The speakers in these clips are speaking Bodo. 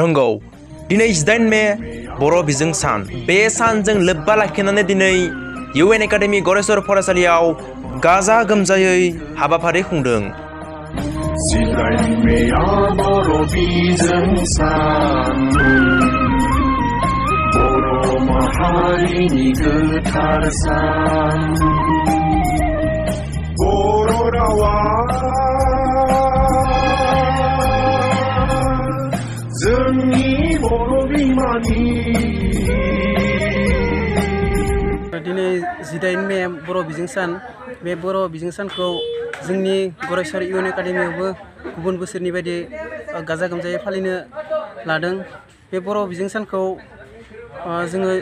नंगौ दिनै 8 मे बर' बिजों सान बे सानजों लोब्बा लाखिनानै दिनै UN एकाडेमि गरेस्वर फरायसालियाव गाजा गोमजायै हाबाफारि खुंदों। 8 मेआ बर' बिजों सान बर' माहारिनि गोथार सान बर' रावा जोंनि बर' बिमानि दिनै 8 मे बर' बिजों सान बे बर' बिजों सानखौ जोंनि गरेस्वर UN एकाडेमियावबो गुबुन बोसोरनि बायदि गाजा गोमजायै फालिनो लादों। बे बर' बिजों सानखौ जोङो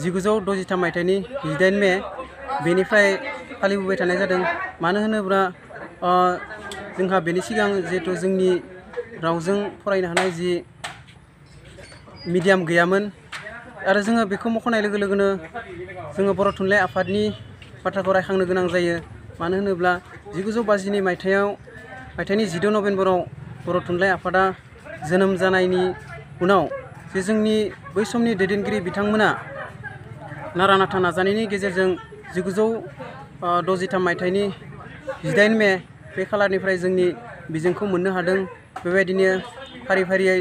1963 मायथाइनि 8 मे बेनिफ्राय फालिबोबाय थानाय जादों। मानो होनोब्ला जोंहा बेनि सिगां जिहेथु जोंनि रावजों फरायनो हानाय जि मिडियाम गैयामोन आरो जोङो बेखौ मख'नाय लोगो लोगोनो जोङो बर' थुनलाइ आफादनि बाथ्राखौ रायखांनो गोनां जायो। मानो होनोब्ला 1952 मायथाइनि 16 नभेम्बराव बर' थुनलाइ आफादा जोनोम जानायनि उनाव जे जोंनि बै समनि दैदेनगिरि बिथांमोना नारा नाथा नाजानायनि गेजेरजों 1963 मायथाइनि 8 मे बे खालारनिफ्राय जोंनि बिजोंखौ मोननो हादों। बेबायदिनो फारि फारियै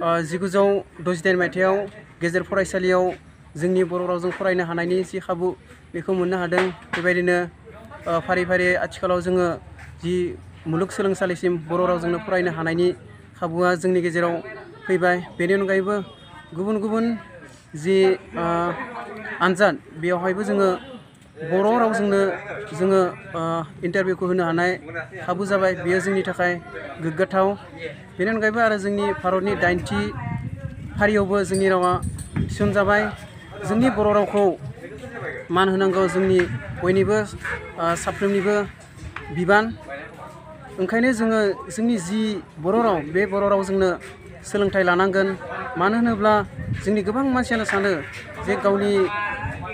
1968 मायथाइयाव गेजेर फरायसालियाव जोंनि बर' रावजों फरायनो हानायनि जि खाबु बेखौ मोननो हादों। बेबायदिनो फारि फारियै आथिखालाव जोङो जि मुलुगसोलोंसालिसिम बर' रावजोंनो फरायनो हानायनि खाबुआ जोंनि गेजेराव फैबाय। बेनि अनगायैबो गुबुन गुबुन जि आनजाद बेयावहायबो जोङो बर' रावजोंनो जोङो इन्टारभिउखौ होनो हानाय खाबु जाबाय। बेयो जोंनि थाखाय गोग्गाथाव। बेनि अनगायैबो आरो जोंनि भारतनि 8थि फारियावबो जोंनि रावा थिसनजाबाय। जोंनि बर' रावखौ मान होनांगौ जोंनि बयनिबो साफ्रोमनिबो बिबान। ओंखायनो जोङो जोंनि जि बर' राव बे बर' रावजोंनो सोलोंथाइ लानांगोन। मानो होनोब्ला जोंनि गोबां मानसियानो सानो जे गावनि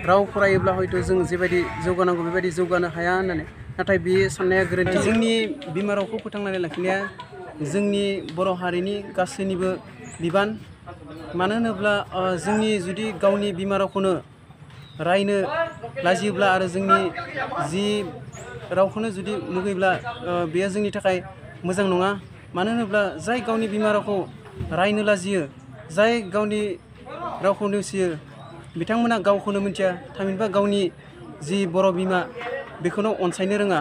राव फरायोब्ला हयथ' जों जेबायदि जौगानांगौ बेबायदि जौगानो हाया होननानै, नाथाय बे साननाया गोरोन्थि। जोंनि बिमा रावखौ फोथांनानै लाखिनाया जोंनि बर' हारिनि गासैनिबो बिबान। मानो होनोब्ला जोंनि जुदि गावनि बिमा रावखौनो रायनो लाजियोब्ला आरो जोंनि जि रावखौनो जुदि मुगैब्ला बेयो जोंनि थाखाय मोजां नङा। मानो होनोब्ला जाय गावनि बिमा रावखौ रायनो लाजियो, जाय गावनि रावखौ नेवसियो, बिथांमोना गावखौनो मिथिया, थामहिनबा गावनि जि बर' बिमा बेखौनो अनसायनो रोङा।